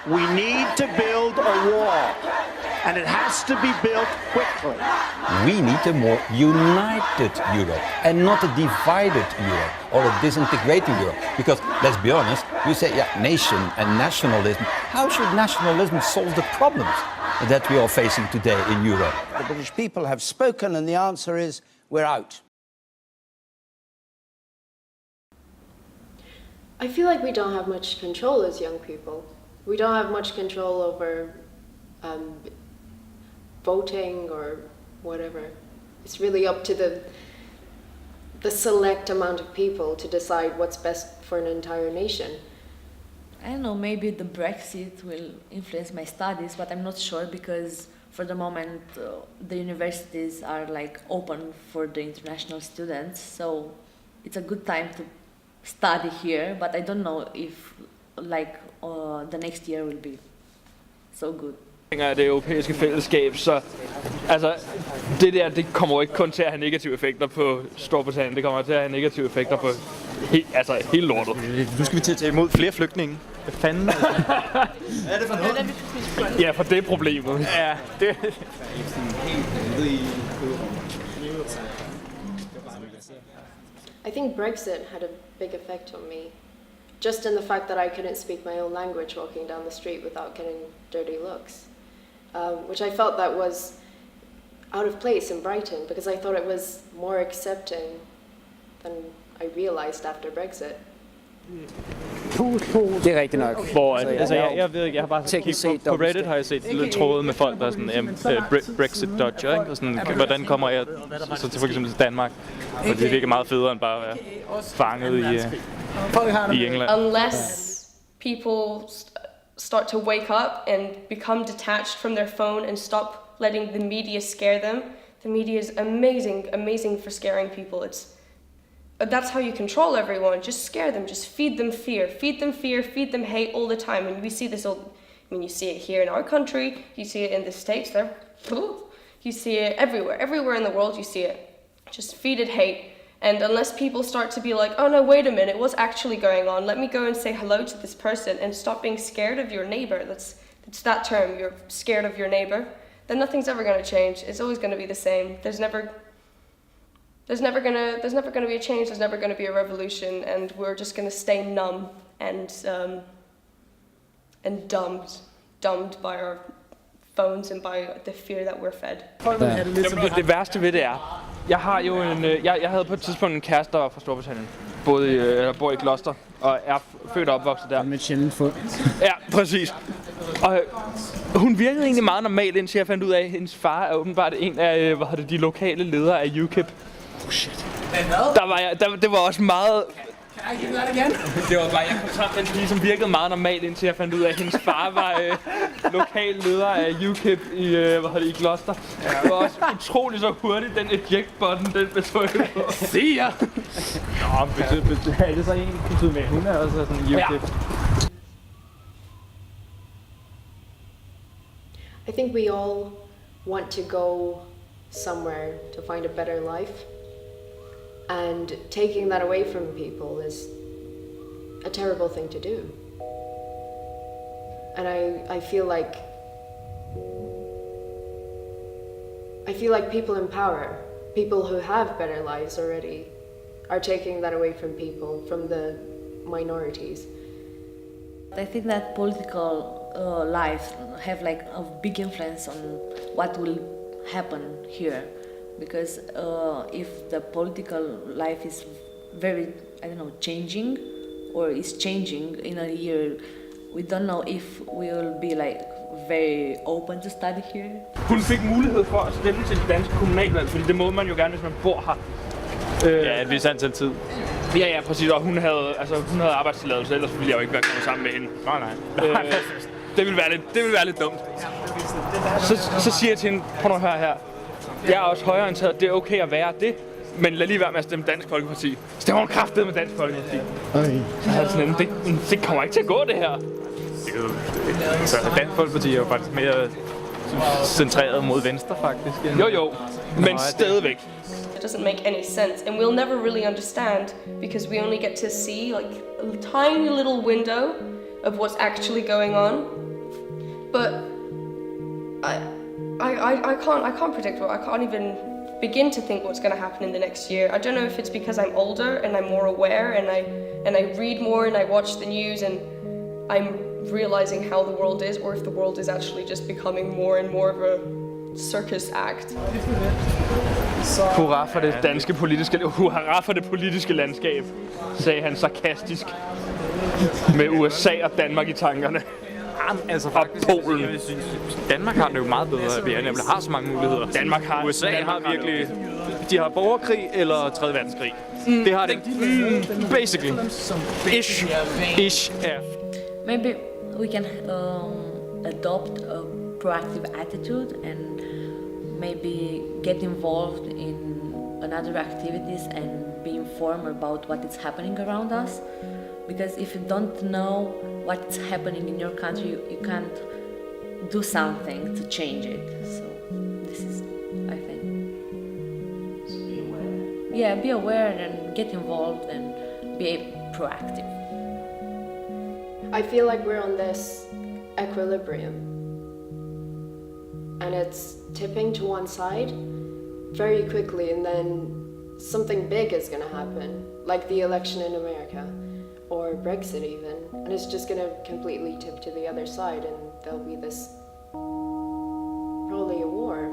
We need to build a wall, and it has to be built quickly. We need a more united Europe and not a divided Europe or a disintegrating Europe. Because let's be honest, you say, yeah, nation and nationalism. How should nationalism solve the problems that we are facing today in Europe? The British people have spoken, and the answer is we're out. I feel like we don't have much control as young people. We don't have much control over voting or whatever. It's really up to the select amount of people to decide what's best for an entire nation. I don't know, maybe the Brexit will influence my studies, but I'm not sure because for the moment the universities are like open for the international students, so it's a good time to study here, but I don't know if like the next year will be so good. Af det europæiske fællesskab, så altså det der, det kommer jo ikke kun til at have negative effekter på Storbritannien, det kommer til at have negative effekter på hele lortet. Nu skal vi til at tage imod flere flygtninge. Hvad fanden? Hvad er det for noget? Ja, for det er problemet. Ja, det I think Brexit had a big effect on me, just in the fact that I couldn't speak my own language walking down the street without getting dirty looks, which I felt that was out of place in Brighton because I thought it was more accepting than I realized after Brexit. Det er rigtigt nok. Hvor, altså, jeg ved ikke, jeg har bare kigget på Reddit, har jeg set lidt tråde med folk, der er sådan Brexit dodger, ikke? Og sådan, hvordan kommer jeg så til for eksempel til Danmark? Og det virker meget federe end bare at være fanget i England. Unless people start to wake up and become detached from their phone and stop letting the media scare them. The media is amazing for scaring people. That's how you control everyone. Just scare them. Just feed them fear. Feed them hate all the time. And we see this you see it here in our country. You see it in the States. You see it everywhere. Everywhere in the world you see it. Just feed it hate. And unless people start to be like, oh no, wait a minute, what's actually going on? Let me go and say hello to this person and stop being scared of your neighbor. It's that term, you're scared of your neighbor. Then nothing's ever going to change. It's always going to be the same. There's never gonna be a change. There's never gonna be a revolution, and we're just gonna stay numb and dumbed by our phones and by the fear that we're fed. Det værste ved det er, jeg har jo jeg havde på et tidspunkt en kæreste, der var fra Storbritannien, bor i Gloucester og er født og opvokset der. Med et sjældent fund. Ja, præcis. Og hun virkede egentlig meget normal, indtil jeg fandt ud af, at hendes far er åbenbart en af de lokale ledere af UKIP. Oh shit. Det var også meget... Kan jeg ikke gøre det igen? Det var bare, jeg kom sammen med en pige, som virkede meget normalt, indtil jeg fandt ud af, at hendes far var lokal leder af UKIP i Gloucester. Det var også utroligt så hurtigt, den eject-button, den blev trykket på. Se jer! Nå, er det så egentlig betyder med, hun er også sådan UKIP? Ja. I think we all want to go somewhere to find a better life. And taking that away from people is a terrible thing to do. And I feel like people in power, people who have better lives already, are taking that away from people, from the minorities. I think that political life have like a big influence on what will happen here. Because if the political life is very, changing, or is changing in a year, we don't know if we will be like very open to study here. Hun fik mulighed for at stemme til det danske kommunalvalg, fordi det må man jo gerne, hvis man bor her. Ja, et vis antal tid. Ja, præcis, og hun havde arbejdstilladelse, ellers ville jeg jo ikke være kommet sammen med hende. Nej. Det ville være lidt dumt. Så siger jeg til hende, prøv nu at høre her. Jeg er også højreorienteret, det er okay at være det, men lad lige være med at stemme Dansk Folkeparti. Stemmer hun kraftedeme med Dansk Folkeparti. Så havde sådan det kommer ikke til at gå, det her. Så Dansk Folkeparti er jo faktisk mere centreret mod venstre, faktisk. Jo, men stadigvæk. It doesn't make any sense, and we'll never really understand because we only get to see like a tiny little window of what's actually going on. but I can't predict what. I can't even begin to think what's going to happen in the next year. I don't know if it's because I'm older and I'm more aware and I read more and I watch the news and I'm realizing how the world is, or if the world is actually just becoming more and more of a circus act. Hurra for det politiske landskab, sagde han sarkastisk med USA og Danmark i tankerne. Altså Og Polen. Jeg synes, Danmark har det jo meget bedre, at vi nemlig har så mange muligheder. Danmark har USA Danmark har virkelig... De har borgerkrig eller 3. verdenskrig. Det har det basically. Ish. Yeah. Maybe we can adopt a proactive attitude and maybe get involved in another activities and be informed about what is happening around us. Because if you don't know what's happening in your country, you can't do something to change it. So this is, I think. So be aware. Yeah, be aware and get involved and be proactive. I feel like we're on this equilibrium, and it's tipping to one side very quickly, and then something big is going to happen, like the election in America or Brexit even, and it's just going to completely tip to the other side, and there'll be this, probably a war.